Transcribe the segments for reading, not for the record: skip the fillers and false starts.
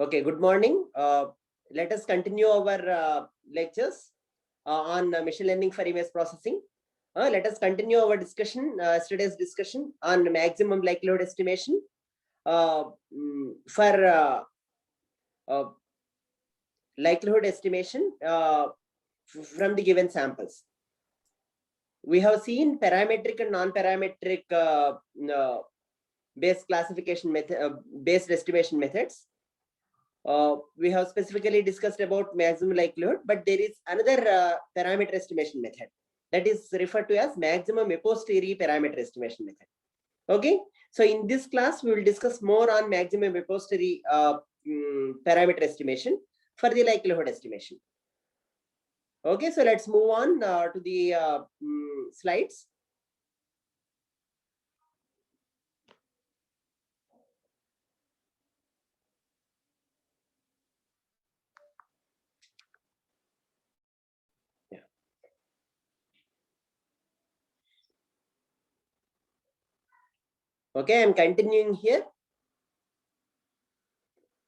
Okay, good morning. Let us continue our lectures on machine learning for image processing. Let us continue our discussion, yesterday's discussion on maximum likelihood estimation for likelihood estimation from the given samples. We have seen parametric and non-parametric based classification method, based estimation methods. We have specifically discussed about maximum likelihood, but there is another parameter estimation method that is referred to as maximum a posteriori parameter estimation method. Okay, so in this class we will discuss more on maximum a posteriori parameter estimation for the likelihood estimation. Okay, so let's move on to the slides. Okay, I'm continuing here.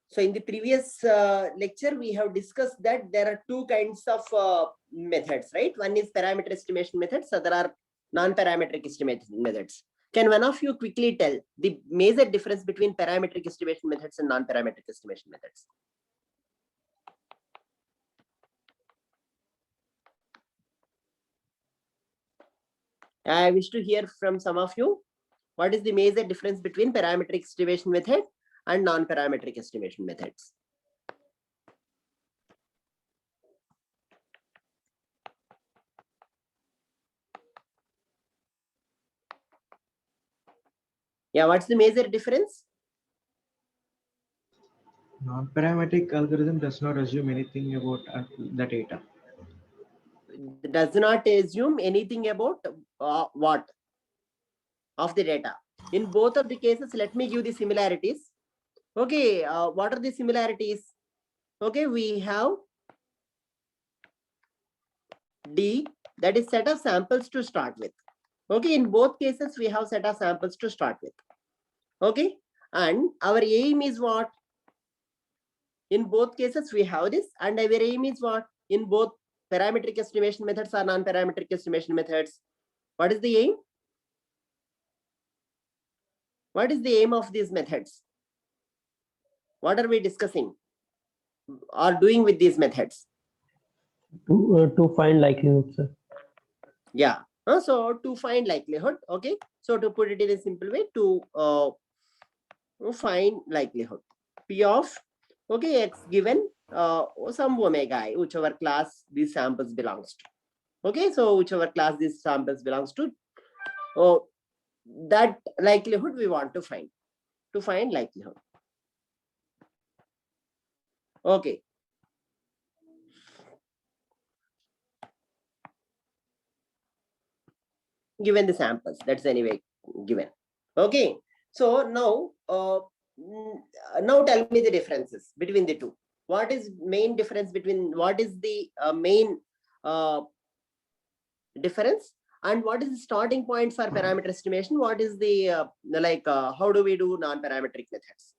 So in the previous lecture, we have discussed that there are two kinds of methods, right? One is parameter estimation methods, other are non-parametric estimation methods. Can one of you quickly tell the major difference between parametric estimation methods and non-parametric estimation methods? I wish to hear from some of you. What is the major difference between parametric estimation method and non-parametric estimation methods? Yeah, what's the major difference? Non-parametric algorithm does not assume anything about the data. Does not assume anything about what? Of the data. In both of the cases, let me give the similarities. Okay, what are the similarities? Okay, we have D, that is set of samples to start with. Okay, in both cases, we have set of samples to start with. Okay, and our aim is what? In both cases, we have this, and our aim is what? In both parametric estimation methods or non-parametric estimation methods. What is the aim? What is the aim of these methods? What are we discussing or doing with these methods? To find likelihood, sir. Yeah. So to find likelihood, okay. So to put it in a simple way, to find likelihood, P of okay x given some omega I, whichever class these samples belongs to. Okay, so whichever class these samples belongs to, that likelihood we want to find likelihood. Okay. Given the samples, that's anyway given. Okay, so now now tell me the differences between the two. What is main difference between, what is the main difference, and what is the starting point for parameter estimation? What is the how do we do non-parametric methods?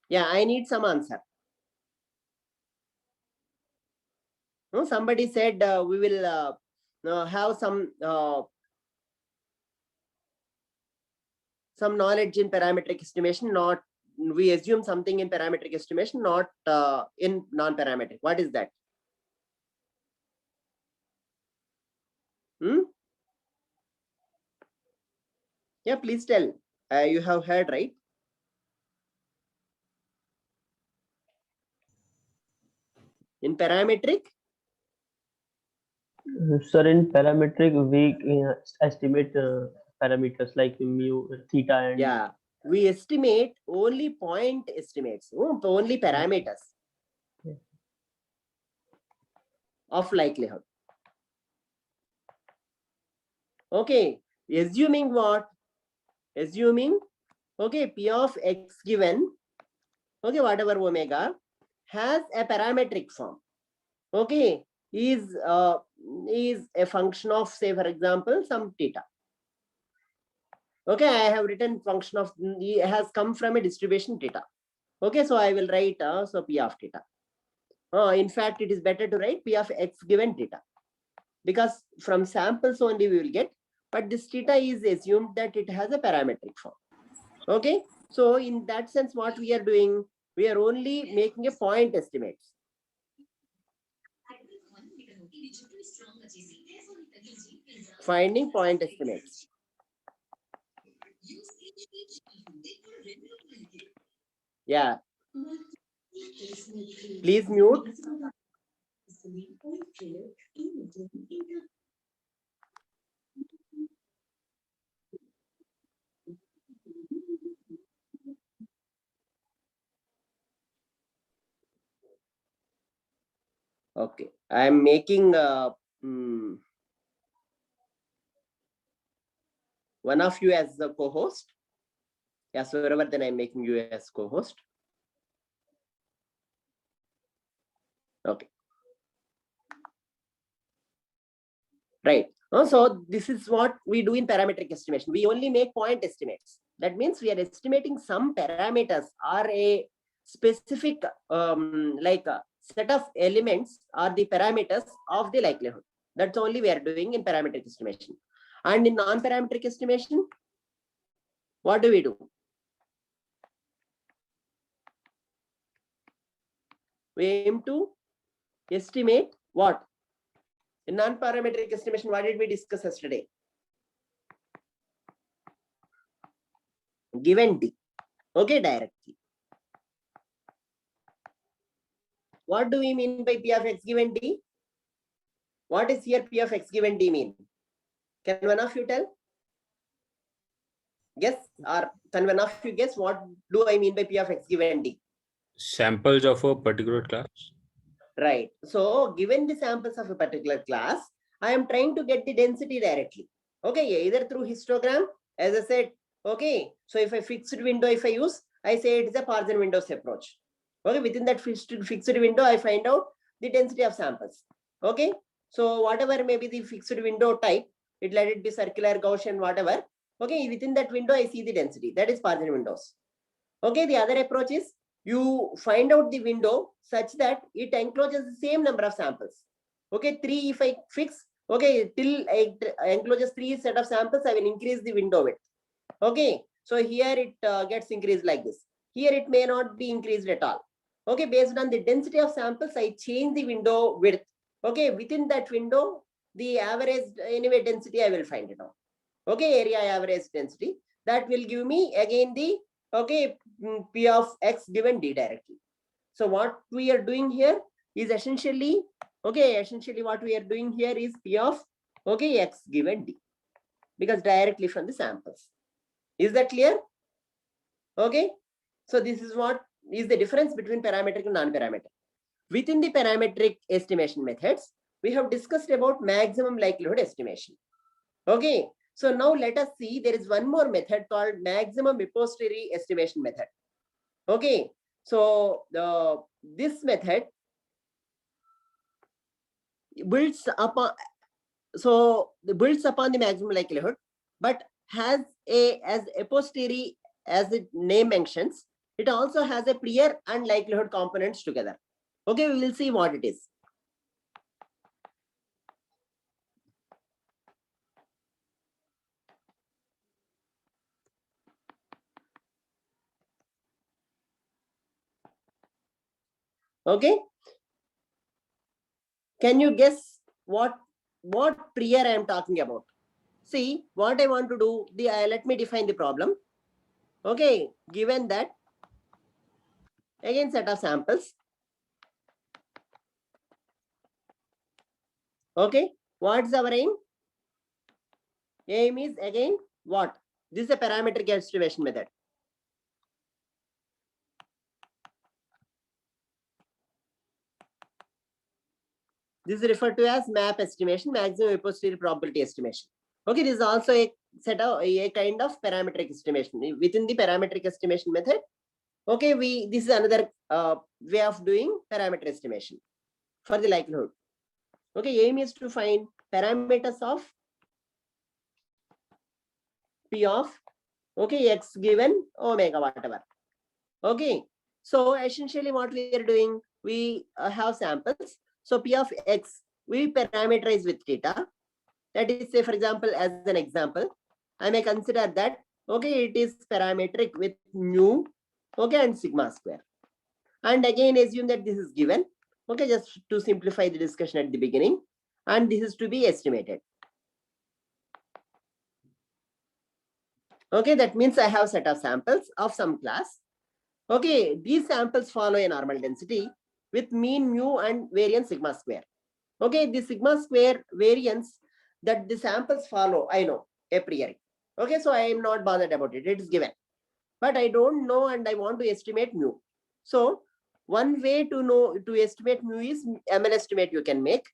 Yeah, I need some answer. No, somebody said we will have some knowledge in parametric estimation, not we assume something in parametric estimation, not in non-parametric. What is that? Yeah, please tell. You have heard, right? In parametric? Sir, in parametric, we estimate parameters like mu, theta, and yeah, we estimate only point estimates, only parameters of likelihood. Okay, assuming what? Assuming okay, P of x given, okay, whatever omega has a parametric form. Okay, is a function of, say for example, some theta. Okay, I have written function of, it has come from a distribution theta. Okay, so I will write so P of theta. In fact, it is better to write P of x given theta, because from samples only we will get, but this theta is assumed that it has a parametric form. Okay, so in that sense, what we are doing, we are only making a point estimates. Finding point estimates. Yeah. Please mute. Okay, I am making one of you as the co-host. Yeah, so wherever, then I'm making you as co-host. Okay. Right. So this is what we do in parametric estimation. We only make point estimates. That means we are estimating some parameters or a specific like a set of elements or the parameters of the likelihood. That's only we are doing in parametric estimation. And in non-parametric estimation, what do we do? We aim to estimate what? In non-parametric estimation, what did we discuss yesterday? Given D. Okay, directly. What do we mean by P of x given D? What is here P of x given D mean? Can one of you tell? Guess, or can one of you guess what do I mean by P of x given D? Samples of a particular class. Right. So given the samples of a particular class, I am trying to get the density directly. Okay, either through histogram, as I said. Okay, so if a fixed window, if I use, I say it is a Parzan-Windows approach. Okay, within that fixed window, I find out the density of samples. Okay, so whatever may be the fixed window type, let it be circular, Gaussian, whatever. Okay, within that window, I see the density. That is Parzan-Windows. Okay, the other approach is you find out the window such that it encloses the same number of samples. Okay, 3 if I fix, okay, till I encloses 3 set of samples, I will increase the window width. Okay, so here it gets increased like this. Here it may not be increased at all. Okay, based on the density of samples, I change the window width. Okay, within that window, the average anyway density I will find it out. Okay, area average density, that will give me again the okay P of x given D directly. So what we are doing here is essentially what we are doing here is P of okay x given D, because directly from the samples. Is that clear? Okay, so this is what is the difference between parametric and non-parametric. Within the parametric estimation methods, we have discussed about maximum likelihood estimation. Okay, so now let us see, there is one more method called maximum a posteriori estimation method. Okay, so this method builds upon the maximum likelihood, but has as a posteriori, as the name mentions, it also has a prior and likelihood components together. Okay, we will see what it is. Okay, can you guess what prior I am talking about? See, what I want to do, let me define the problem. Okay, given that, again set of samples. Okay, what's our aim? Aim is again what? This is a parametric estimation method. This is referred to as MAP estimation, maximum a posteriori probability estimation. Okay, this is also a set of a kind of parametric estimation within the parametric estimation method. Okay, this is another way of doing parameter estimation for the likelihood. Okay, aim is to find parameters of P of Okay, X given omega, whatever. Okay, so essentially what we are doing, we have samples. So P of X, we parameterize with theta. That is, say, for example, as an example, I may consider that, okay, it is parametric with mu, okay, and sigma square. And again, assume that this is given, okay, just to simplify the discussion at the beginning. And this is to be estimated. Okay, that means I have set of samples of some class. Okay, these samples follow a normal density with mean mu and variance sigma square. Okay, the sigma square variance that the samples follow, I know a priori. Okay, so I am not bothered about it. It is given, but I don't know and I want to estimate mu. So one way to estimate mu is ML estimate you can make.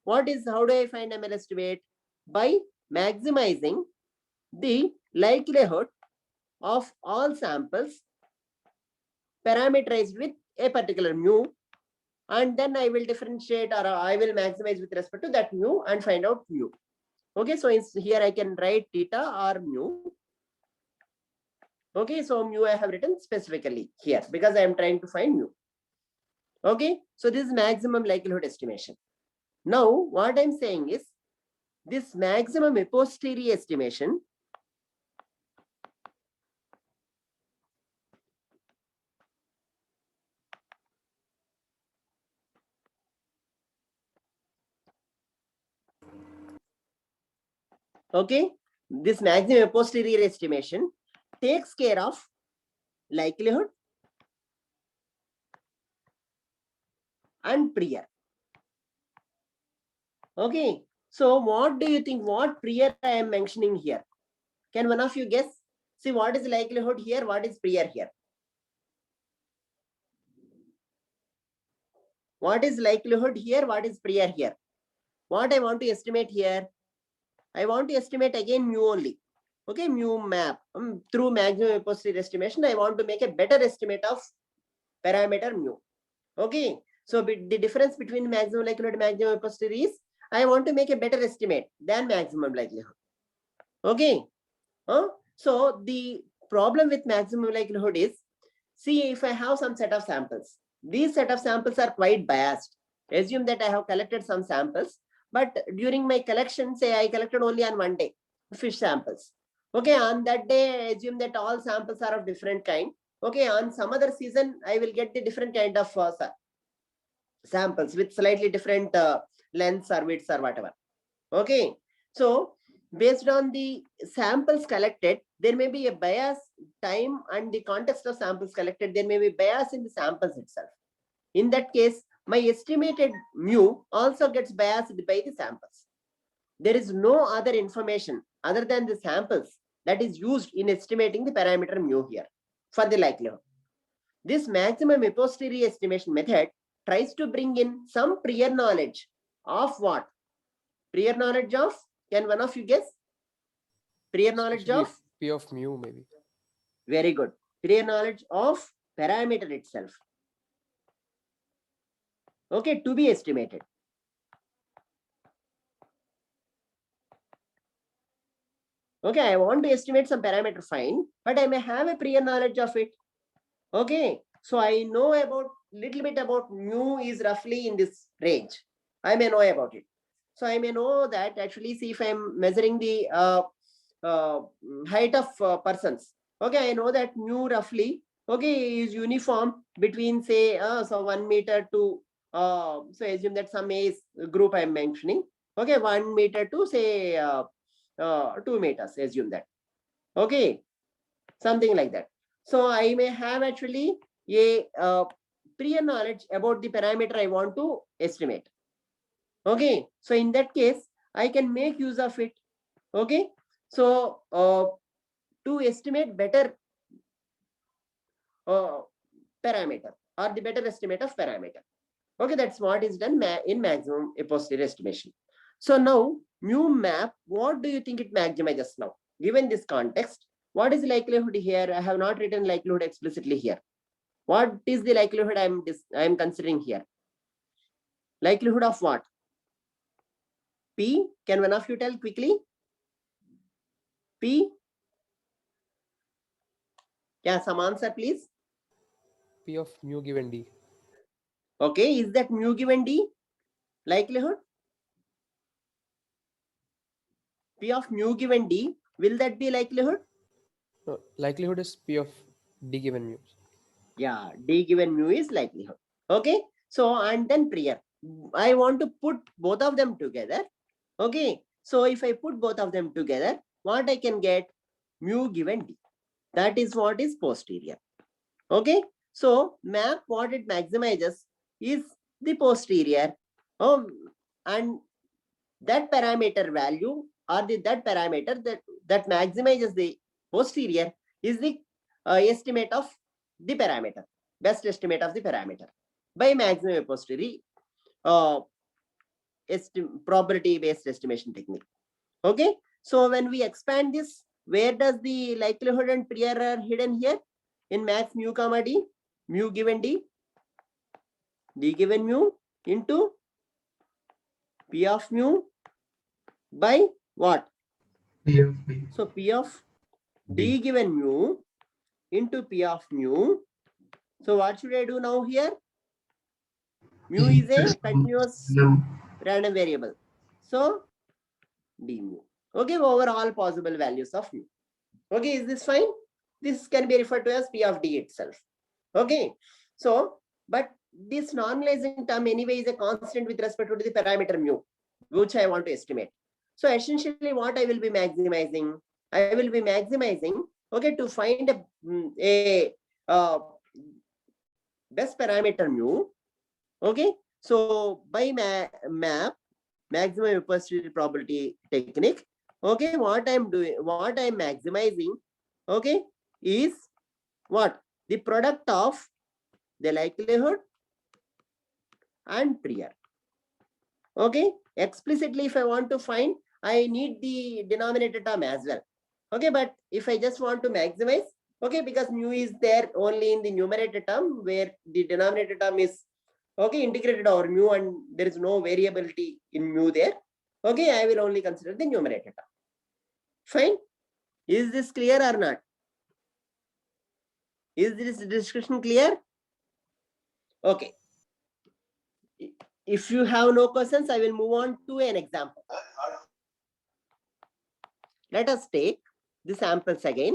How do I find ML estimate? By maximizing the likelihood of all samples parameterized with a particular mu, and then I will differentiate or I will maximize with respect to that mu and find out mu. Okay, so here I can write theta or mu. Okay, so mu I have written specifically here because I am trying to find mu. Okay, so this is maximum likelihood estimation. Now, what I'm saying is this maximum a posteriori estimation okay, this maximum a posteriori estimation takes care of likelihood and prior. Okay, so what do you think, what prior I am mentioning here? Can one of you guess? See, what is likelihood here? What is prior here? What is likelihood here? What is prior here? What I want to estimate here? I want to estimate again mu only. Okay, mu map. Through maximum posterior estimation, I want to make a better estimate of parameter mu. Okay, so the difference between maximum likelihood and maximum posterior is I want to make a better estimate than maximum likelihood. Okay, so the problem with maximum likelihood is, see, if I have some set of samples, these set of samples are quite biased. Assume that I have collected some samples, but during my collection, say I collected only on one day, fish samples. Okay, on that day, I assume that all samples are of different kind. Okay, on some other season, I will get the different kind of samples with slightly different lengths or widths or whatever. Okay, so based on the samples collected, there may be a bias time and the context of samples collected, there may be bias in the samples itself. In that case, my estimated mu also gets biased by the samples. There is no other information other than the samples that is used in estimating the parameter mu here for the likelihood. This maximum a posteriori estimation method tries to bring in some prior knowledge of what? Prior knowledge of, can one of you guess? Prior knowledge of? P of mu maybe. Very good. Prior knowledge of parameter itself. Okay, to be estimated. Okay, I want to estimate some parameter, fine, but I may have a prior knowledge of it. Okay, so I know about little bit about mu is roughly in this range. I may know about it. So I may know that actually, see, if I'm measuring the height of persons, okay, I know that mu roughly, okay, is uniform between, say, so 1 meter to, so assume that some age group I'm mentioning, okay, 1 meter to, say, 2 meters, assume that. Okay, something like that. So I may have actually a prior knowledge about the parameter I want to estimate. Okay, so in that case, I can make use of it. Okay, so to estimate better parameter or the better estimate of parameter. Okay, that's what is done in maximum a posterior estimation. So now mu map, what do you think it maximizes now? Given this context, what is the likelihood here? I have not written likelihood explicitly here. What is the likelihood I am considering here? Likelihood of what? P, can one of you tell quickly? P, Yeah, some answer, please. P of mu given D. Okay, is that mu given D likelihood? P of mu given D, will that be likelihood? No, likelihood is P of D given mu. Yeah, D given mu is likelihood. Okay, so and then prior. I want to put both of them together. Okay, so if I put both of them together, what I can get? Mu given D. That is what is posterior. Okay, so map what it maximizes is the posterior. And that parameter value or that parameter that maximizes the posterior is the estimate of the parameter, best estimate of the parameter by maximum posterior probability based estimation technique. Okay, so when we expand this, where does the likelihood and prior are hidden here? In max mu comma D, mu given D, D given mu into P of mu by what? P of B. So P of D given mu into P of mu. So what should I do now here? Mu is a continuous random variable. So D mu. Okay, over all possible values of mu. Okay, is this fine? This can be referred to as P of D itself. Okay, so but this normalizing term anyway is a constant with respect to the parameter mu, which I want to estimate. So essentially what I will be maximizing, I will be maximizing, okay, to find a best parameter mu. Okay, so by map maximum posterior probability technique, okay, what I'm doing, what I'm maximizing, okay, is what? The product of the likelihood and prior. Okay, explicitly if I want to find, I need the denominator term as well. Okay, but if I just want to maximize, okay, because mu is there only in the numerator term where the denominator term is okay integrated over mu and there is no variability in mu there. Okay, I will only consider the numerator term. Fine. Is this clear or not? Is this discussion clear? Okay. If you have no questions, I will move on to an example. Let us take the samples again.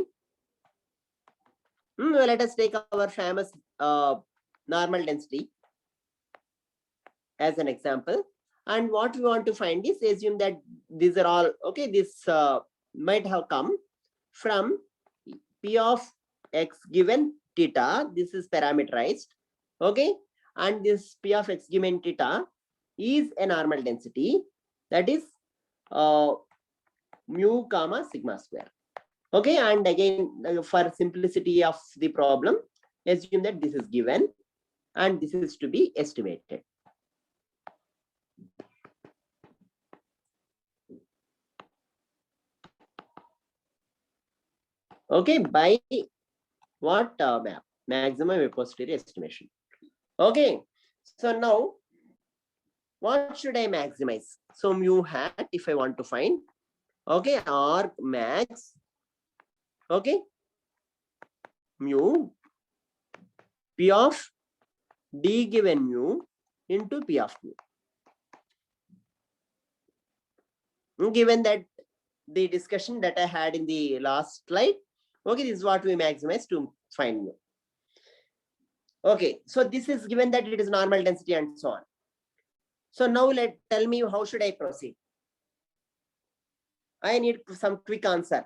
Let us take our famous normal density as an example. And what we want to find is, assume that these are all, okay, this might have come from P of x given theta. This is parameterized. Okay. And this P of x given theta is a normal density, that is mu comma sigma square. Okay, and again for simplicity of the problem, assume that this is given and this is to be estimated. Okay, by what map? Maximum posterior estimation. Okay, so now what should I maximize? So mu hat, if I want to find, okay, or max, okay, mu P of D given mu into P of mu. Given that the discussion that I had in the last slide, okay, this is what we maximize to find mu. Okay, so this is given that it is normal density and so on. So now tell me, how should I proceed? I need some quick answer.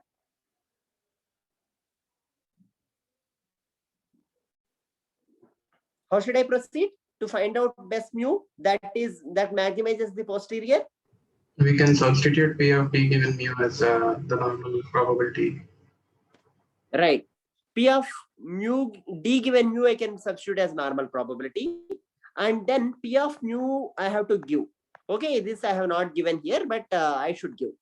How should I proceed to find out best mu that maximizes the posterior? We can substitute P of D given mu as the normal probability. Right. P of mu D given mu I can substitute as normal probability, and then P of mu I have to give. Okay, this I have not given here, but I should give.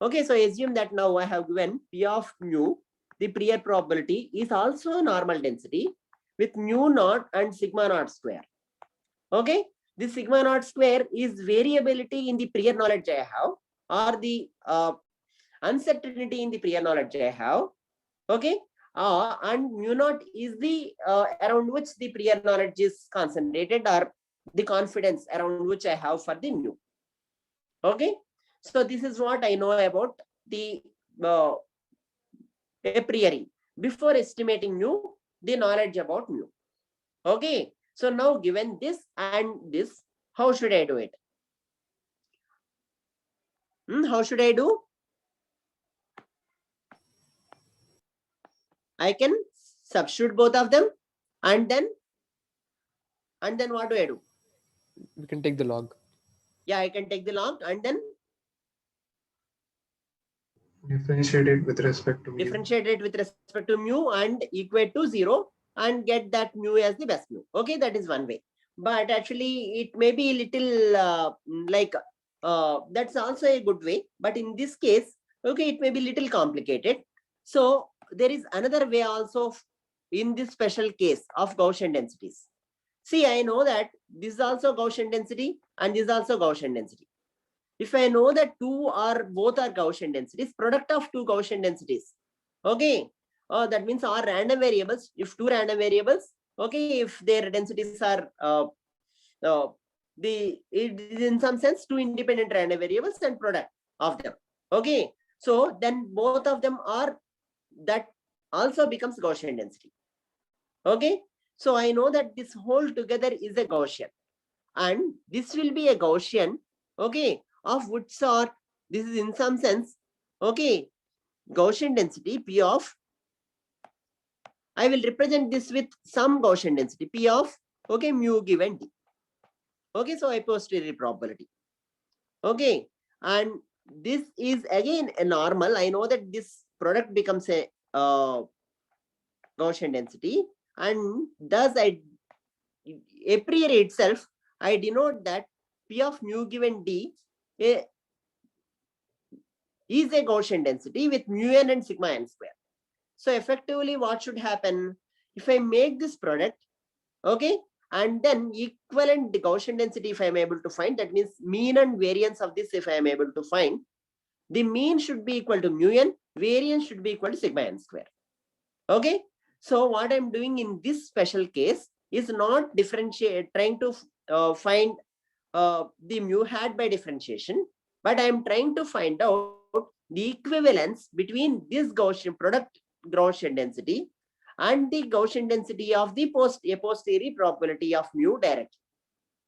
Okay, so assume that now I have given P of mu, the prior probability is also normal density with mu naught and sigma naught square. Okay, this sigma naught square is variability in the prior knowledge I have, or the uncertainty in the prior knowledge I have. Okay, and mu naught is the around which the prior knowledge is concentrated, or the confidence around which I have for the mu. Okay, so this is what I know about the a priori before estimating mu, the knowledge about mu. Okay, so now given this and this, how should I do it? How should I do? I can substitute both of them, and then what do I do? We can take the log. Yeah, I can take the log and then Differentiate it with respect to mu. differentiate it with respect to mu and equate to 0 and get that mu as the best mu. Okay, that is one way. But actually, it may be little that's also a good way. But in this case, okay, it may be little complicated. So there is another way also in this special case of Gaussian densities. See, I know that this is also Gaussian density and this is also Gaussian density. If I know that both are Gaussian densities, product of two Gaussian densities, okay, that means our random variables, if two random variables, okay, if their densities are in some sense two independent random variables and product of them, okay, so then both of them are, that also becomes Gaussian density. Okay, so I know that this whole together is a Gaussian, and this will be a Gaussian, okay, of which sort? This is in some sense, okay, Gaussian density P of, I will represent this with some Gaussian density P of, okay, mu given D. Okay, so a posteriori probability. Okay, and this is again a normal. I know that this product becomes a Gaussian density, and thus a priori itself, I denote that P of mu given D is a Gaussian density with mu n and sigma n square. So effectively, what should happen if I make this product, okay, and then equivalent Gaussian density, if I am able to find, that means mean and variance of this, if I am able to find, the mean should be equal to mu n, variance should be equal to sigma n square. Okay, so what I'm doing in this special case is not differentiate, trying to find the mu hat by differentiation, but I'm trying to find out the equivalence between this Gaussian product Gaussian density and the Gaussian density of the posteriori probability of mu directly.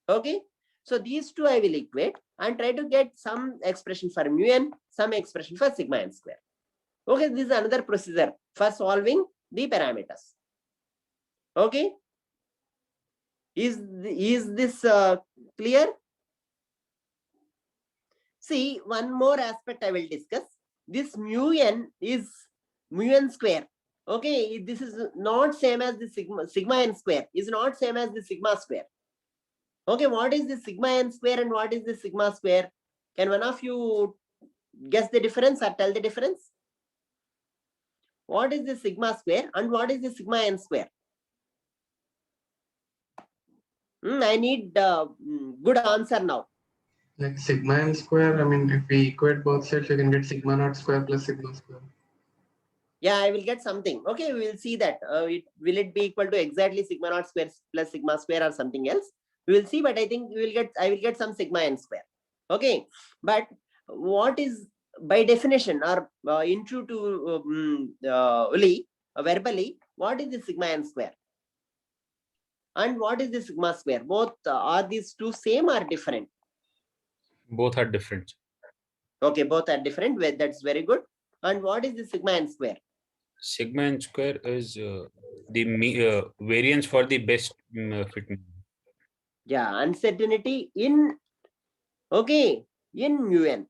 Okay, so these two I will equate and try to get some expression for mu n, some expression for sigma n square. Okay, this is another procedure for solving the parameters. Okay, is this clear? See, one more aspect I will discuss. This mu n is mu n square. Okay, this is not same as the sigma n square, is not same as the sigma square. Okay, what is the sigma n square and what is the sigma square? Can one of you guess the difference or tell the difference? What is the sigma square and what is the sigma n square? I need good answer now. Like sigma n square, I mean, if we equate both sides, we can get sigma naught square plus sigma square. Yeah, I will get something. Okay, we will see that. Will it be equal to exactly sigma naught square plus sigma square or something else? We will see, but I think I will get some sigma n square. Okay, but what is by definition or verbally, what is the sigma n square? And what is the sigma square? Both are these two same or different? Both are different. Okay, both are different. Well, that's very good. And what is the sigma n square? Sigma n square is the variance for the best fit. Yeah, uncertainty in, okay, in mu n.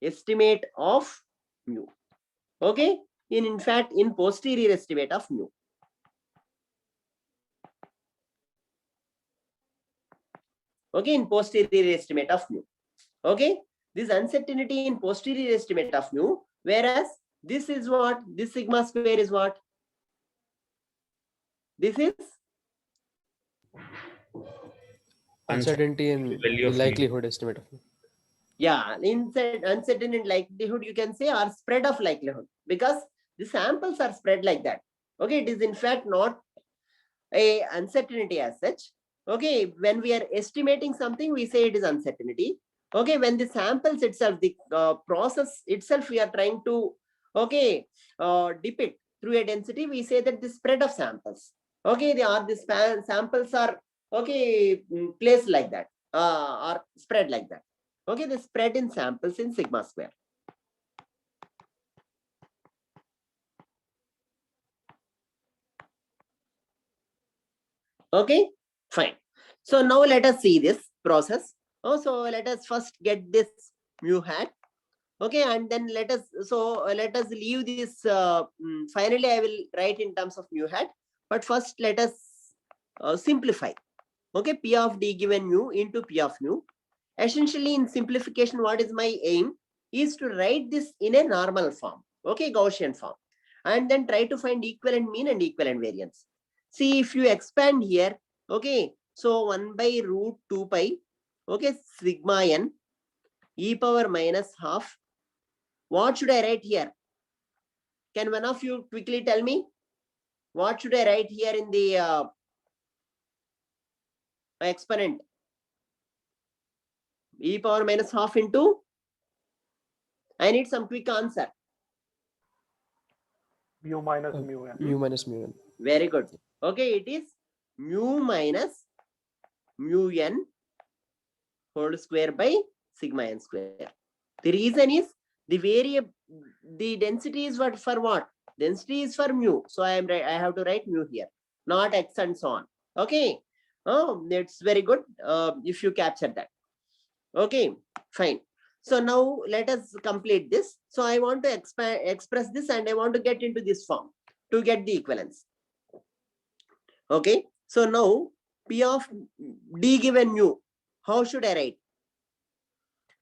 Estimate of mu. Okay, in fact, in posterior estimate of mu. Okay, in posterior estimate of mu. Okay, this uncertainty in posterior estimate of mu, whereas this is what? This sigma square is what? This is Uncertainty in value the of mu. likelihood estimate of mu. yeah, uncertain in likelihood, you can say, or spread of likelihood, because the samples are spread like that. Okay, it is in fact not a uncertainty as such. Okay, when we are estimating something, we say it is uncertainty. Okay, when the samples itself, the process itself, we are trying to depict through a density, we say that the spread of samples. Okay, the samples are placed like that, or spread like that. Okay, the spread in samples in sigma square. Okay, fine. So now let us see this process. So let us first get this mu hat. Okay, and then let us leave this. Finally, I will write in terms of mu hat. But first, let us simplify. Okay, P of D given mu into P of mu. Essentially, in simplification, what is my aim is to write this in a normal form. Okay, Gaussian form, and then try to find equivalent mean and equivalent variance. See, if you expand here, okay, so 1 by root 2 pi, okay, sigma n e power minus half. What should I write here? Can one of you quickly tell me? What should I write here in the exponent? E power minus half into? I need some quick answer. Mu minus mu n. Mu minus mu n. Very good. Okay, it is mu minus mu n whole square by sigma n square. The reason is the density is what for what? Density is for mu. So I have to write mu here, not x and so on. Okay. Oh, that's very good. If you capture that. Okay, fine. So now let us complete this. So I want to express this, and I want to get into this form to get the equivalence. Okay. So now P of D given mu, how should I write?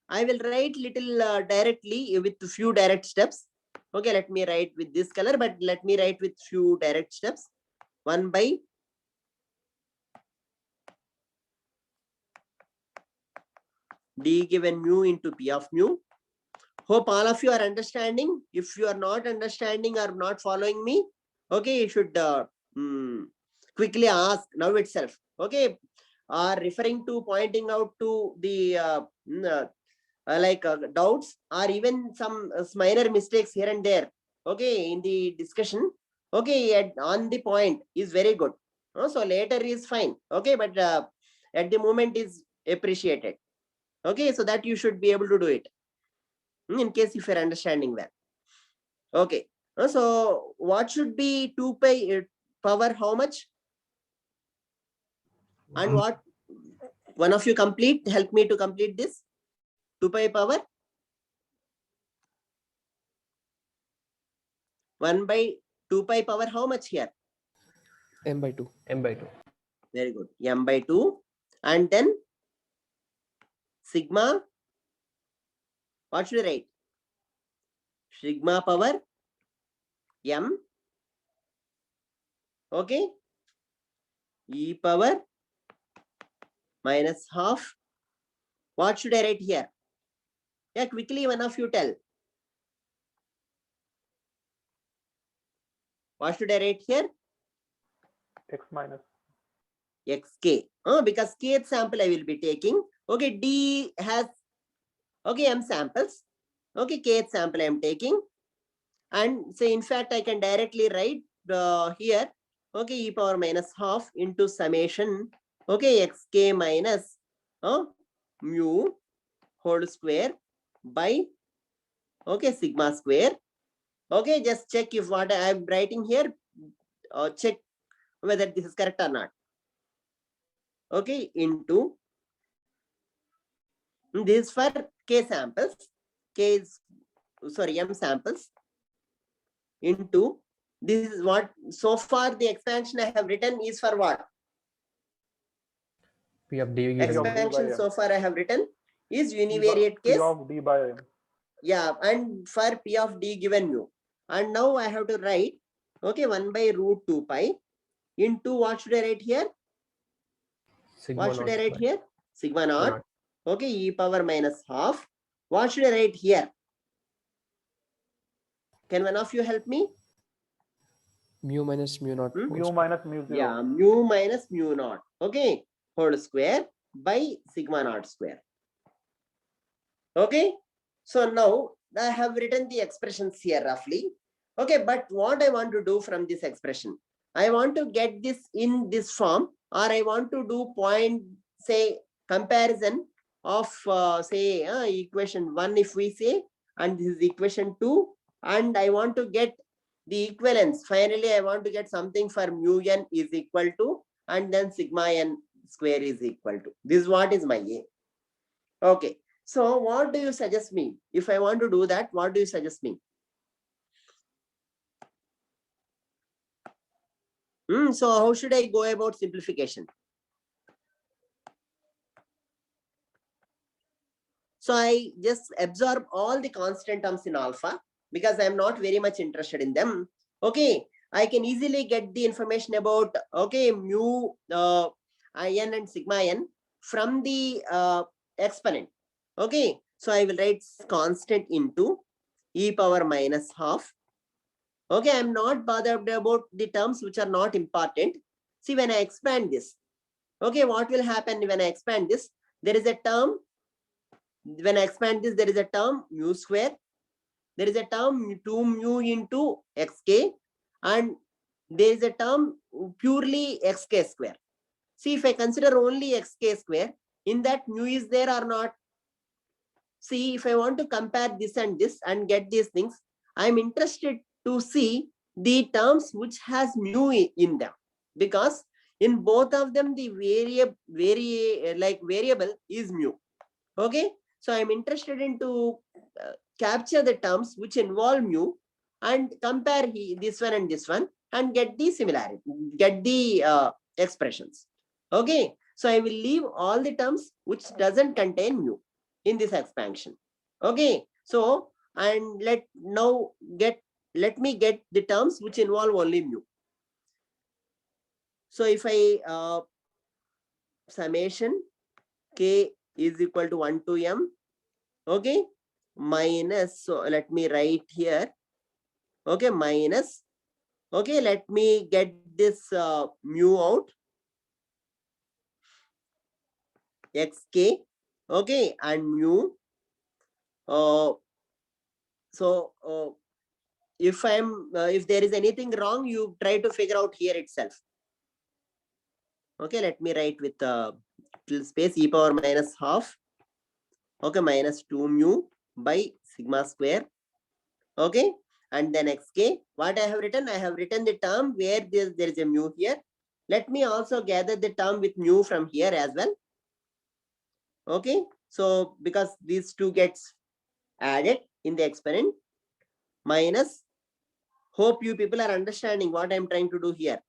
I will write little directly with few direct steps. Okay, let me write with this color, but let me write with few direct steps. 1 by D given mu into P of mu. Hope all of you are understanding. If you are not understanding or not following me, okay, you should quickly ask now itself. Okay, or referring to pointing out to the doubts or even some minor mistakes here and there. Okay, in the discussion. Okay, on the point is very good. So later is fine. Okay, but at the moment is appreciated. Okay, so that you should be able to do it in case if you're understanding well. Okay, so what should be 2 pi power how much? And what one of you complete, help me to complete this. 2 pi power 1 by 2 pi power how much here? M by 2. M by 2. Very good. M by 2. And then sigma, what should I write? Sigma power m, okay, e power minus half. What should I write here? Yeah, quickly one of you tell. What should I write here? X minus. Xk. Because kth sample I will be taking. Okay, D has m samples. Okay, kth sample I am taking. And say in fact I can directly write here. Okay, e power minus half into summation. Okay, xk minus mu whole square by sigma square. Okay, just check if what I am writing here, check whether this is correct or not. Okay, into this for k samples, m samples, into this is what so far the expansion I have written is for what? P of D given Expansion so far I have written is univariate P case. of D by M. Yeah, and for P of D given mu. And now I have to write, okay, 1 by root 2 pi into what should I write here? sigma What should I naught write square. here? Sigma naught. Naught. Okay, e power minus half. What should I write here? Can one of you help me? Mu minus mu naught. Hmm? Mu minus mu 0. Yeah, mu minus mu naught. Okay, whole square by sigma naught square. Okay, so now I have written the expressions here roughly. Okay, but what I want to do from this expression, I want to get this in this form, or I want to do point, say, comparison of say equation 1 if we say, and this is equation 2, and I want to get the equivalence. Finally, I want to get something for mu n is equal to, and then sigma n square is equal to. This is what is my A. Okay, so what do you suggest me? If I want to do that, what do you suggest me? So how should I go about simplification? So I just absorb all the constant terms in alpha because I'm not very much interested in them. Okay, I can easily get the information about, okay, mu n and sigma n from the exponent. Okay, so I will write constant into e power minus half. Okay, I'm not bothered about the terms which are not important. See, when I expand this, okay, what will happen when I expand this? There is a term. When I expand this, there is a term mu square. There is a term 2 mu into xk, and there is a term purely xk square. See, if I consider only xk square, in that mu is there or not? See, if I want to compare this and get these things, I'm interested to see the terms which has mu in them, because in both of them the variable is mu. Okay, so I'm interested in to capture the terms which involve mu and compare this one and this one and get the similarity, get the expressions. Okay, so I will leave all the terms which doesn't contain mu in this expansion. Okay, so and let me get the terms which involve only mu. So if I summation k is equal to 1 to m, okay, minus, so let me write here, okay, minus, okay, let me get this mu out, xk, okay, and mu. So if there is anything wrong, you try to figure out here itself. Okay, let me write with space e power minus half, okay, minus 2 mu by sigma square, okay, and then xk. What I have written the term where there is a mu here. Let me also gather the term with mu from here as well. Okay, so because these two gets added in the exponent, minus, hope you people are understanding what I'm trying to do here.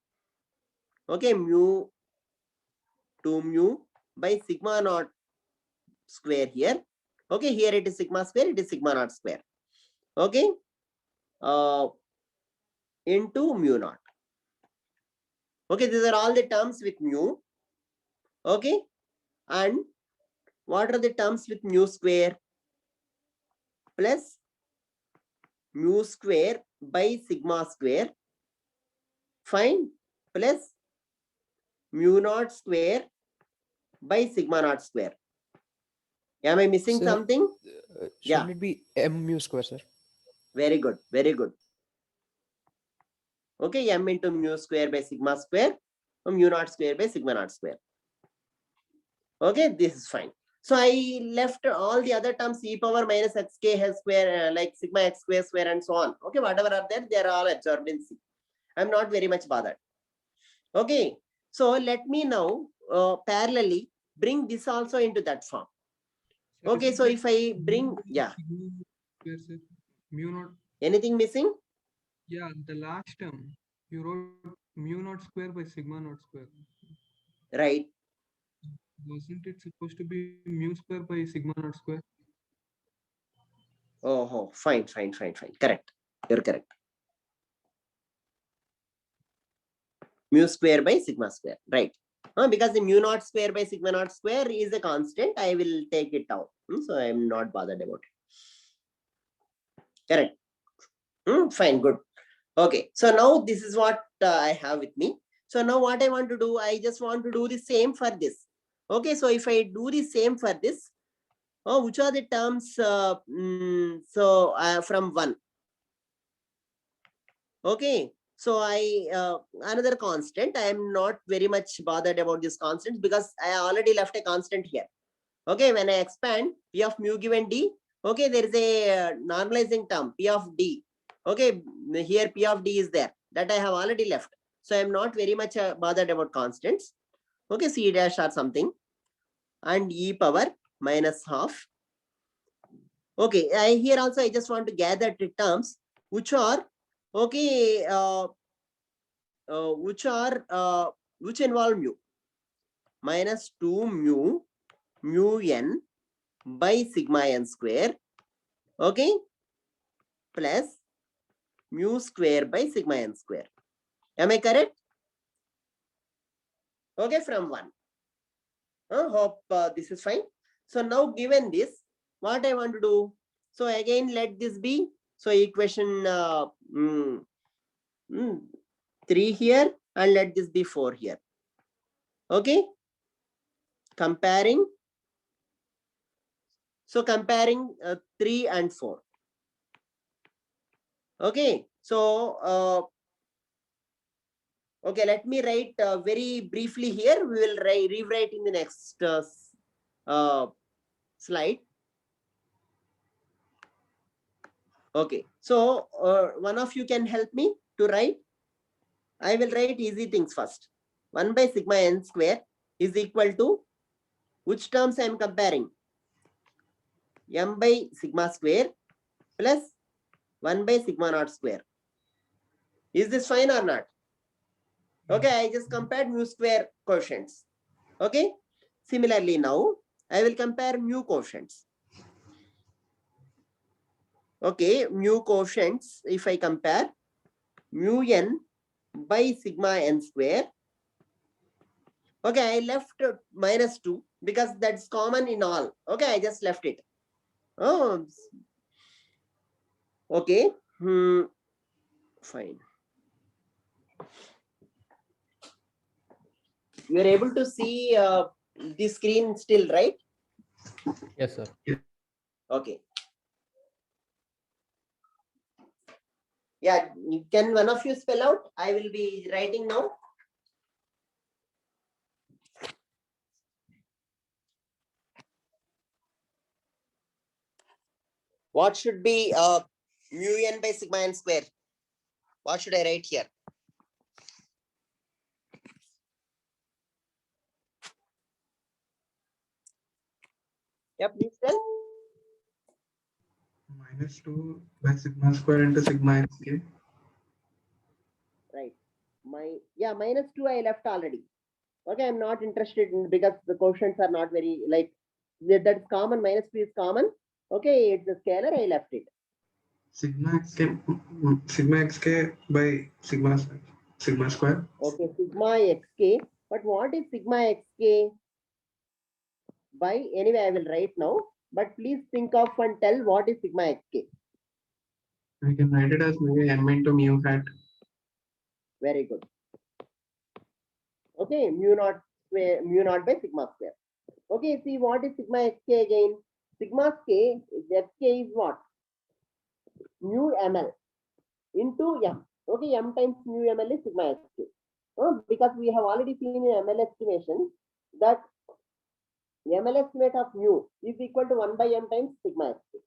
Okay, mu 2 mu by sigma naught square here. Okay, here it is sigma square, it is sigma naught square. Okay, into mu naught. Okay, these are all the terms with mu. Okay, and what are the terms with mu square? Plus mu square by sigma square, fine, plus mu naught square by sigma naught square. Am I missing Sir, something? Yeah. Shouldn't it be m mu square, sir? Very good, very good. Okay, m into mu square by sigma square, or mu naught square by sigma naught square. Okay, this is fine. So I left all the other terms e power minus xk has square, like sigma x square and so on. Okay, whatever are there, they are all absorbed in C. I'm not very much bothered. Okay, so let me now parallelly bring this also into that form. Okay, so if I bring, yeah. Mu naught. Anything missing? Yeah, the last term you wrote mu naught square by sigma naught square. Right. Wasn't it supposed to be mu square by sigma naught square? Oh, fine. Correct. You're correct. Mu square by sigma square. Right. Because the mu naught square by sigma naught square is a constant, I will take it out. So I am not bothered about it. Correct. Fine, good. Okay, so now this is what I have with me. So now what I want to do, I just want to do the same for this. Okay, so if I do the same for this, which are the terms from 1? Okay, so another constant. I am not very much bothered about this constant because I already left a constant here. Okay, when I expand P of mu given D, okay, there is a normalizing term P of D. Okay, here P of D is there, that I have already left. So I am not very much bothered about constants. Okay, C dash or something, and e power minus half. Okay, here also I just want to gather the terms which are okay, which involve mu minus 2 mu n by sigma n square, okay, plus mu square by sigma n square. Am I correct? Okay, from 1. Hope this is fine. So now given this, what I want to do? So again, let this be. So equation 3 here, and let this be 4 here. Okay. Comparing. So comparing 3 and 4. Okay. So okay, let me write very briefly here. We will rewrite in the next slide. Okay, so one of you can help me to write. I will write easy things first. 1 by sigma n square is equal to which terms I am comparing? M by sigma square plus 1 by sigma naught square. Is this fine or not? Okay, I just compared mu square quotients. Okay, similarly now I will compare mu quotients. Okay, mu quotients, if I compare mu n by sigma n square. Okay, I left minus 2 because that's common in all. Okay, I just left it. Oh, okay. Fine. You are able to see the screen still, right? Yes, sir. Okay. Yeah, can one of you spell out? I will be writing now. What should be mu n by sigma n square? What should I write here? Yeah, please tell. Minus 2 by sigma square into sigma n k. Right. Minus 2 I left already. Okay, I'm not interested in because the quotients are not very like that's common. Minus 2 is common. Okay, it's a scalar. I left it. Sigma xk by sigma square. Okay, sigma xk. But what is sigma xk by? Anyway, I will write now. But please think of and tell what is sigma xk. We can write it as maybe m into mu hat. Very good. Okay, mu naught by sigma square. Okay, see what is sigma xk again? Sigma xk is what? Mu ml into m. Okay, m times mu ml is sigma xk. Because we have already seen in ML estimation that ML estimate of mu is equal to 1 by m times sigma xk.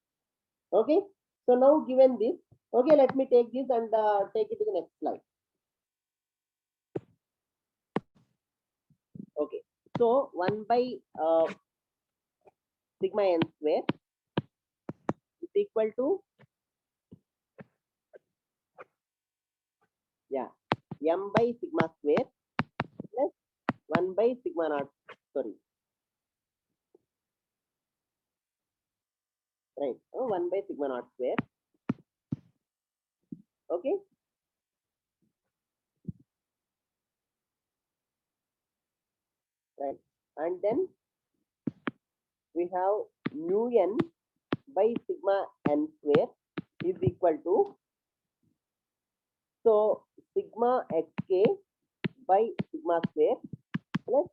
Okay, so now given this, okay, let me take this and take it to the next slide. Okay, so 1 by sigma n square is equal to m by sigma square plus 1 by sigma naught. Sorry, right? 1 by sigma naught square. Okay. Right, and then we have mu n by sigma n square is equal to So sigma xk by sigma square plus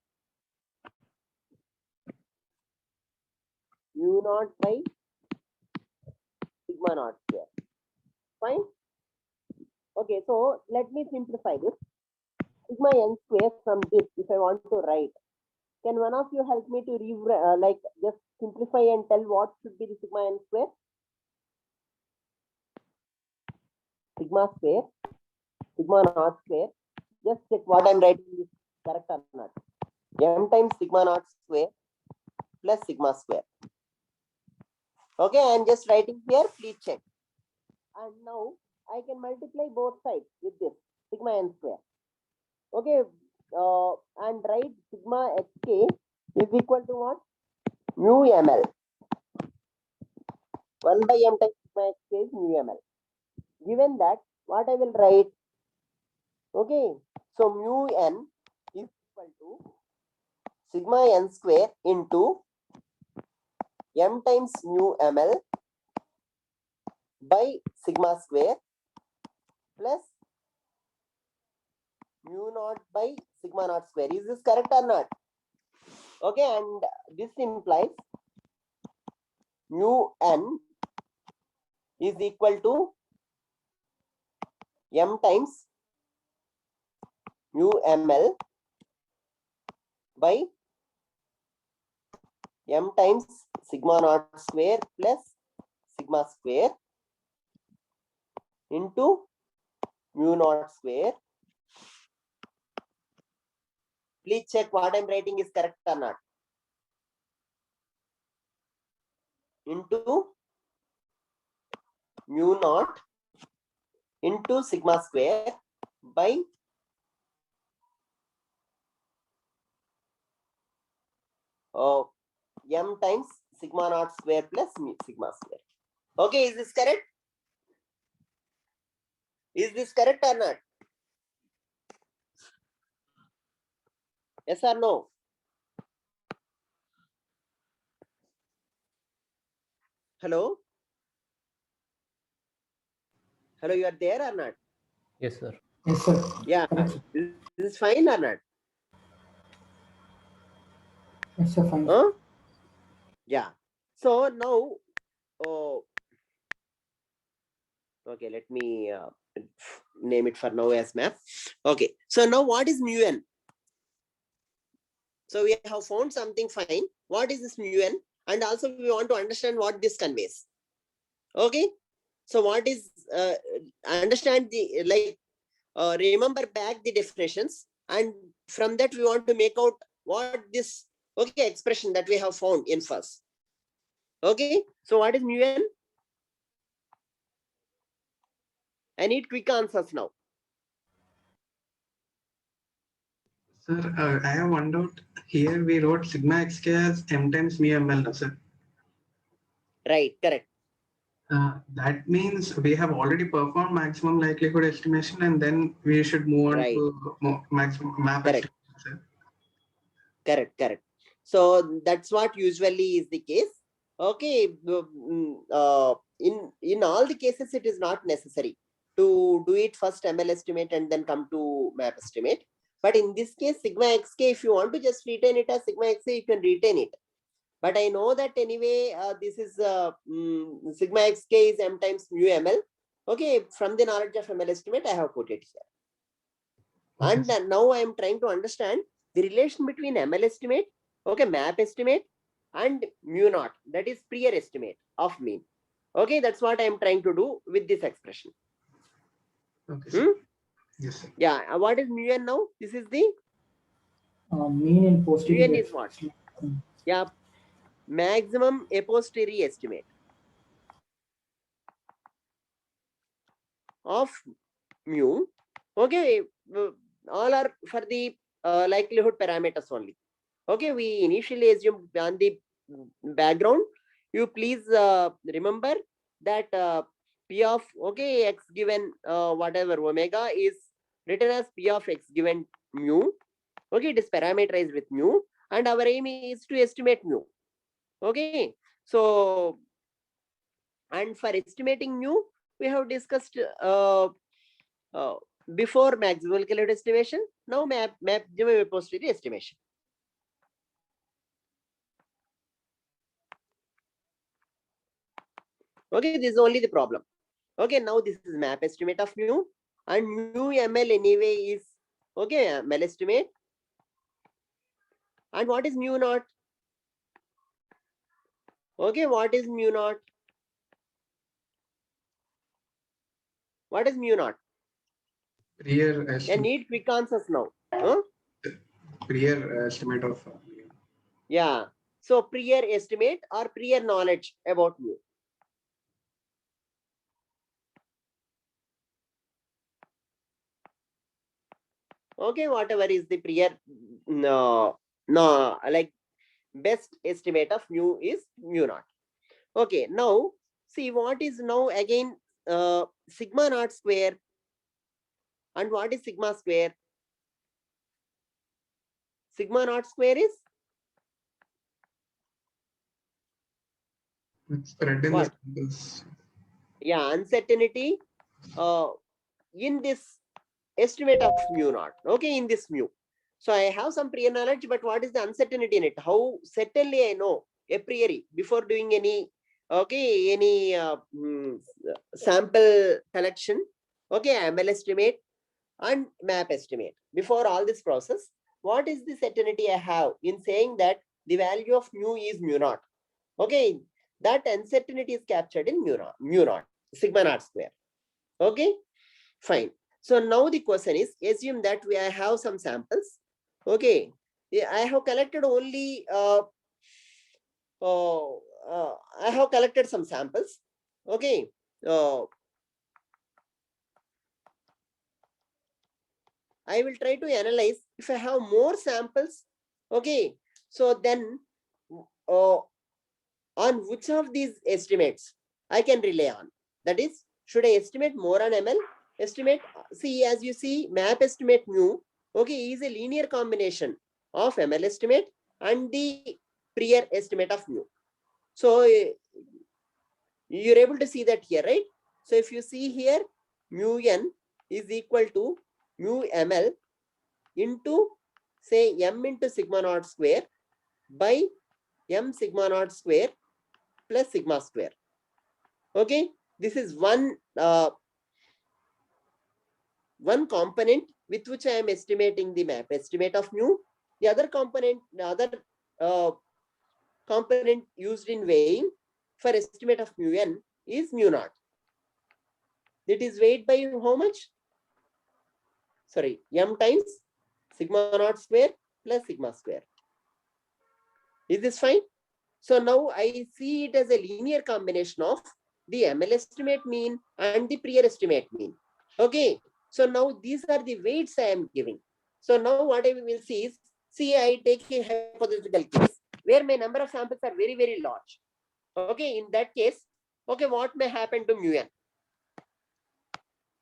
mu naught by sigma naught square. Fine. Okay, so let me simplify this. Sigma n square from this, if I want to write, can one of you help me to just simplify and tell what should be the sigma n square? Sigma square, sigma naught square. Just check what I'm writing is correct or not. M times sigma naught square plus sigma square. Okay, I'm just writing here. Please check. And now I can multiply both sides with this sigma n square. Okay, and write sigma xk is equal to what? Mu ml. 1 by m times sigma xk is mu ml. Given that, what I will write? Okay, so mu n is equal to sigma n square into m times mu ml by sigma square plus mu naught by sigma naught square. Is this correct or not? Okay, and this implies mu n is equal to m times mu ml by m times sigma naught square plus sigma square into mu naught square. Please check what I'm writing is correct or not. Into mu naught into sigma square by m times sigma naught square plus sigma square. Okay, is this correct? Is this correct or not? Yes or no? Hello? Hello, you are there or not? Yes, sir. Yes, sir. Yeah, Correct, sir. this is fine or not? Yes, sir. Fine. Huh? Yeah. So now, okay, let me name it for now as map. Okay, so now what is mu n? So we have found something fine. What is this mu n? And also we want to understand what this conveys. Okay, so what is understand the remember back the definitions, and from that we want to make out what this expression that we have found in first. Okay, so what is mu n? I need quick answers now. Sir, I have one doubt. Here we wrote sigma xk as m times mu ml, no, sir. Right, correct. That means we have already performed maximum likelihood estimation, and then we should move on Right. to maximum map Correct. estimation, sir. Correct. So that's what usually is the case. Okay, in all the cases, it is not necessary to do it first ML estimate and then come to map estimate. But in this case, sigma xk, if you want to just retain it as sigma xk, you can retain it. But I know that anyway, this is sigma xk is m times mu ml. Okay, from the knowledge of ML estimate, I have put it here. Okay, And now I am trying to understand the relation between ML estimate, okay, map estimate, and mu naught, that is prior estimate of mean. Okay, that's what I am trying to do with this expression. Okay, sir. Yes, sir. Yeah, what is mu n now? This is the Mean in mu posterior. n is what? Yeah, maximum a posteriori estimate of mu. Okay, all are for the likelihood parameters only. Okay, we initially assumed on the background. You please remember that p of x given whatever omega is written as p of x given mu. Okay, it is parameterized with mu, and our aim is to estimate mu. Okay, so and for estimating mu, we have discussed before maximum likelihood estimation, now maximum a posteriori estimation. Okay, this is only the problem. Okay, now this is map estimate of mu, and mu ml anyway is okay ml estimate. And what is mu naught? Okay, what is mu naught? What is mu naught? Prior I estimate, need quick answers now. Huh? prior estimate of Yeah. So prior estimate or prior knowledge about mu. Okay, whatever is the prior no like best estimate of mu is mu naught. Okay, now see what is now again sigma naught square, and what is sigma square? Sigma naught square is spread in the what? samples. Yeah, uncertainty in this estimate of mu naught. Okay, in this mu. So I have some prior knowledge, but what is the uncertainty in it? How certainly I know a priori before doing any sample collection, okay, ML estimate and map estimate. Before all this process, what is the certainty I have in saying that the value of mu is mu naught? Okay, that uncertainty is captured in mu naught, sigma naught square. Okay, fine. So now the question is, assume that I have some samples. Okay, I have collected only I have collected some samples. Okay, I will try to analyze if I have more samples. Okay, so then on which of these estimates I can rely on? That is, should I estimate more on ML estimate? See, as you see, map estimate mu, okay, is a linear combination of ML estimate and the prior estimate of mu. So you're able to see that here, right? So if you see here, mu n is equal to mu ml into say m into sigma naught square by m sigma naught square plus sigma square. Okay, this is one component with which I am estimating the map estimate of mu. The other component, component used in weighing for estimate of mu n is mu naught. It is weighed by how much? Sorry, m times sigma naught square plus sigma square. Is this fine? So now I see it as a linear combination of the ML estimate mean and the prior estimate mean. Okay, so now these are the weights I am giving. So now what I will see is, see, I take a hypothetical case where my number of samples are very, very large. Okay, in that case, okay, what may happen to mu n?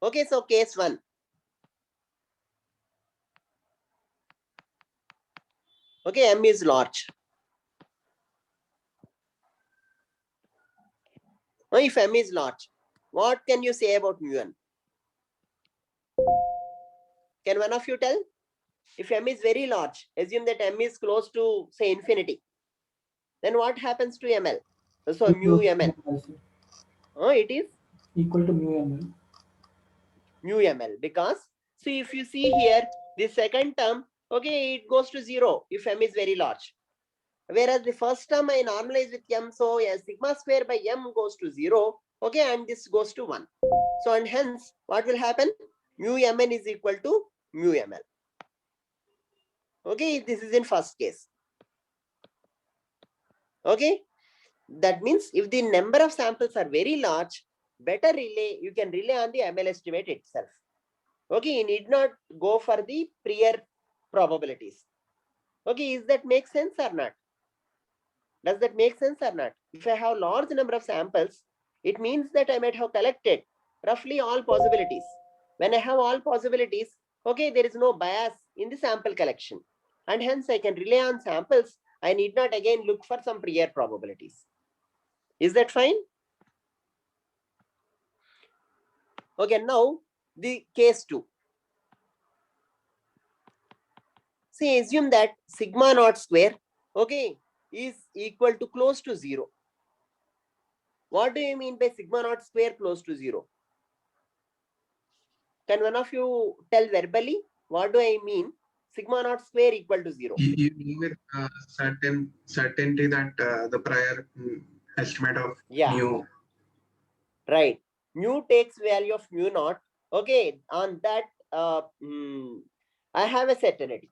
Okay, so case one. Okay, m is large. If m is large, what can you say about mu n? Can one of you tell? If m is very large, assume that m is close to say infinity, then what happens to ml? So mu ml. It is Equal to mu ml. mu ml, because see, if you see here, the second term, okay, it goes to 0 if m is very large. Whereas the first term I normalize with m, so sigma square by m goes to 0, okay, and this goes to 1. So and hence what will happen? Mu mn is equal to mu ml. Okay, this is in first case. Okay, that means if the number of samples are very large, better you can rely on the ML estimate itself. Okay, you need not go for the prior probabilities. Okay, is that make sense or not? Does that make sense or not? If I have large number of samples, it means that I might have collected roughly all possibilities. When I have all possibilities, okay, there is no bias in the sample collection, and hence I can rely on samples. I need not again look for some prior probabilities. Is that fine? Okay, now the case 2. See, assume that sigma naught square, okay, is equal to close to 0. What do you mean by sigma naught square close to 0? Can one of you tell verbally? What do I mean? Sigma naught square equal to 0. You know with certainty that the prior estimate of Yeah. mu. Right. Mu takes value of mu naught. Okay. On that, I have a certainty.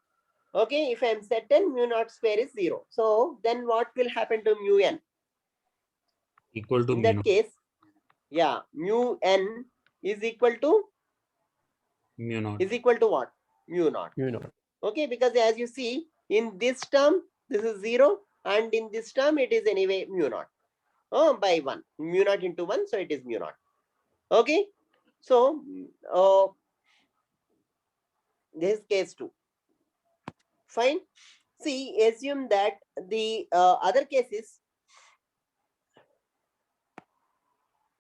Okay. If I am certain mu naught square is 0. So then what will happen to mu n? Equal to In mu that naught. case, yeah, mu n is equal to Mu naught. is equal to what? Mu naught. Mu naught. Okay, because as you see in this term, this is 0, and in this term it is anyway mu naught. By 1. Mu naught into 1, so it is mu naught. Okay. So this is case 2. Fine. See, assume that the other case is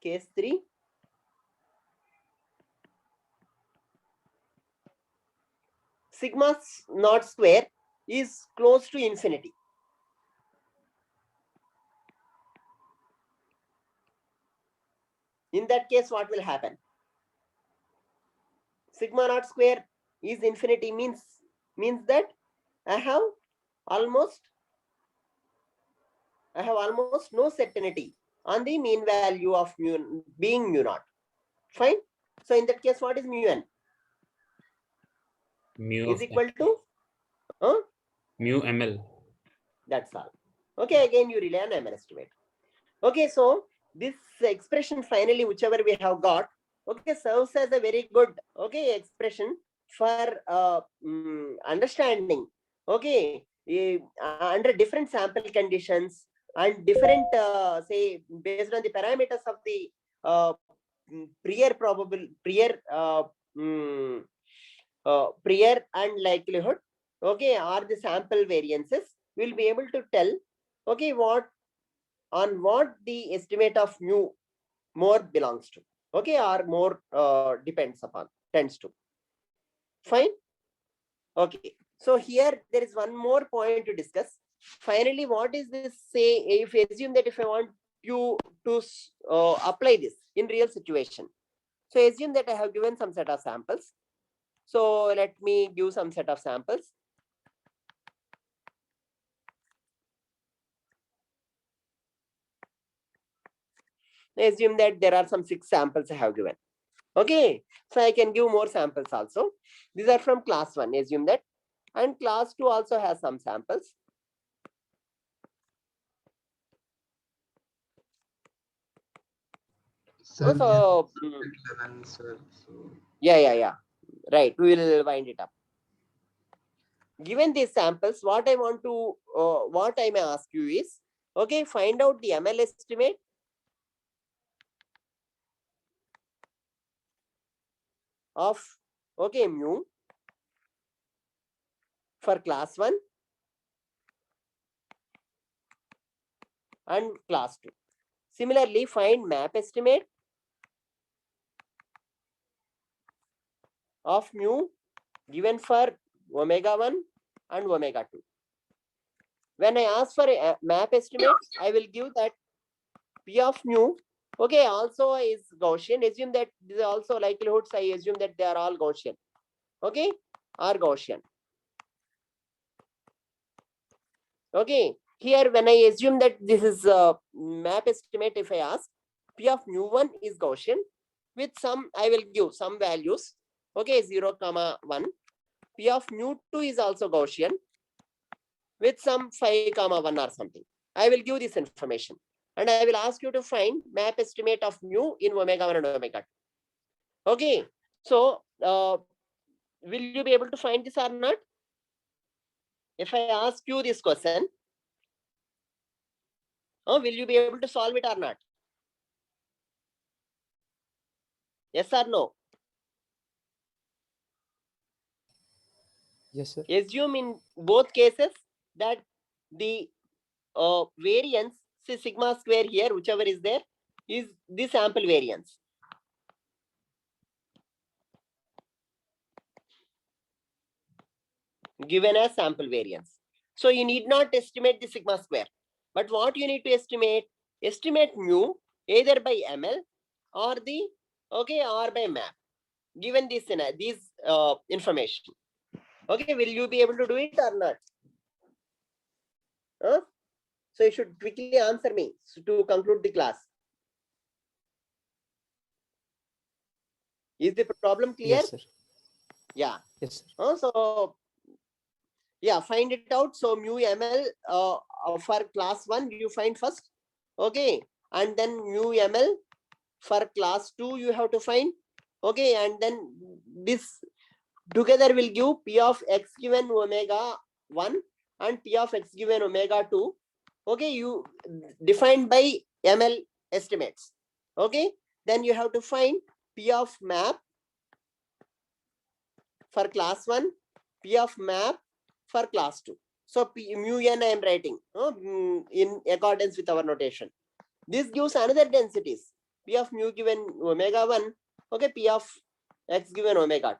case 3. Sigma naught square is close to infinity. In that case, what will happen? Sigma naught square is infinity means that I have almost no certainty on the mean value of mu being mu naught. Fine. So in that case, what is mu n? Mu Is of equal to mu ml. that's all. Okay, again you rely on ML estimate. Okay, so this expression finally, whichever we have got, okay, serves as a very good expression for understanding. Okay, under different sample conditions and different say based on the parameters of the prior and likelihood, okay, or the sample variances, we'll be able to tell, okay, what the estimate of mu more belongs to, okay, or more tends to. Fine. Okay, so here there is one more point to discuss. Finally, what is this say if you assume that if I want you to apply this in real situation? So assume that I have given some set of samples. So let me give some set of samples. Assume that there are some 6 samples I have given. Okay, so I can give more samples also. These are from class 1, assume that. And class 2 also has some samples. Sir, So, 11, sir. So yeah. Right, we will wind it up. Given these samples, what I want to, what I may ask you is, okay, find out the ML estimate of, okay, mu for class 1 and class 2. Similarly, find map estimate of mu given for omega 1 and omega 2. When I ask for a map estimate, I will give that P of mu, okay, also is Gaussian. Assume that these are also likelihoods. I assume that they are all Gaussian, okay, are Gaussian. Okay, here when I assume that this is a map estimate, if I ask, P of mu1 is Gaussian with some, I will give some values, okay, 0, 1. P of mu2 is also Gaussian with some 5, 1 or something. I will give this information and I will ask you to find map estimate of mu in omega 1 and omega 2. Okay, so will you be able to find this or not? If I ask you this question, will you be able to solve it or not? Yes or no? Yes, sir. Assume in both cases that the variance, say sigma square here, whichever is there, is the sample variance. given as sample variance. So you need not estimate the sigma square. But what you need to estimate mu either by ML or or by map, given this information. Okay, will you be able to do it or not? Huh? So you should quickly answer me to conclude the class. Is the problem clear? Yes, sir. Yeah. Yes, sir. So yeah, find it out. So mu ML for class 1 you find first. Okay, and then mu ML for class 2 you have to find. Okay, and then this together will give P of x given omega 1 and P of x given omega 2. Okay, you defined by ML estimates. Okay, then you have to find P of map for class 1, P of map for class 2. So P mu n I am writing in accordance with our notation. This gives another densities. P of mu given omega 1. Okay, P of x given omega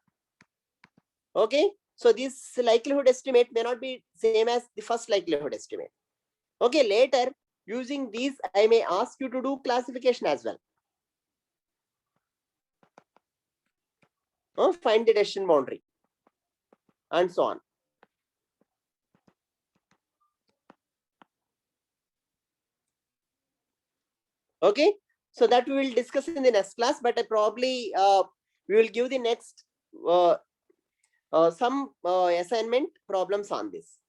2. Okay, so this likelihood estimate may not be same as the first likelihood estimate. Okay, later using these I may ask you to do classification as well. Find the decision boundary and so on. Okay, so that we will discuss in the next class, but probably we will give the next some assignment problems on this.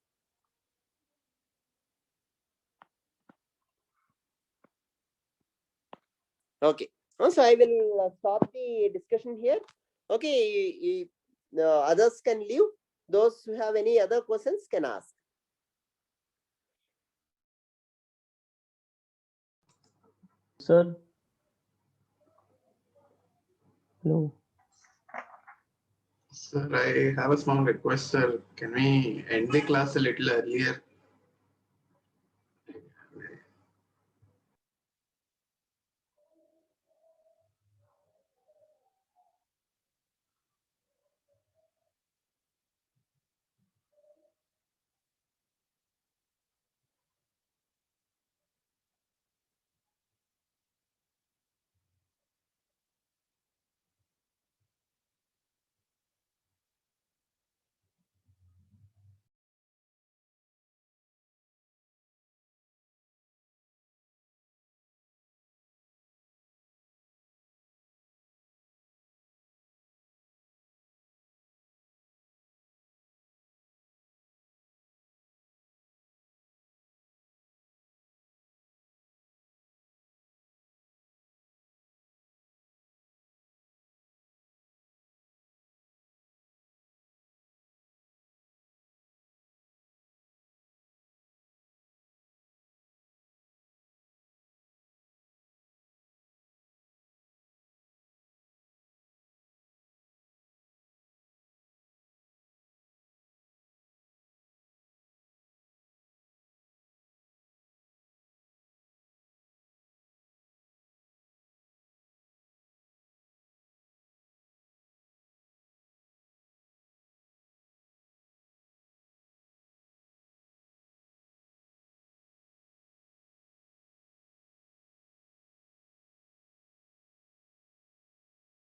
Okay, so I will stop the discussion here. Okay, others can leave. Those who have any other questions can ask. Sir. Hello. Sir, I have a small request, sir. Can we end the class a little earlier?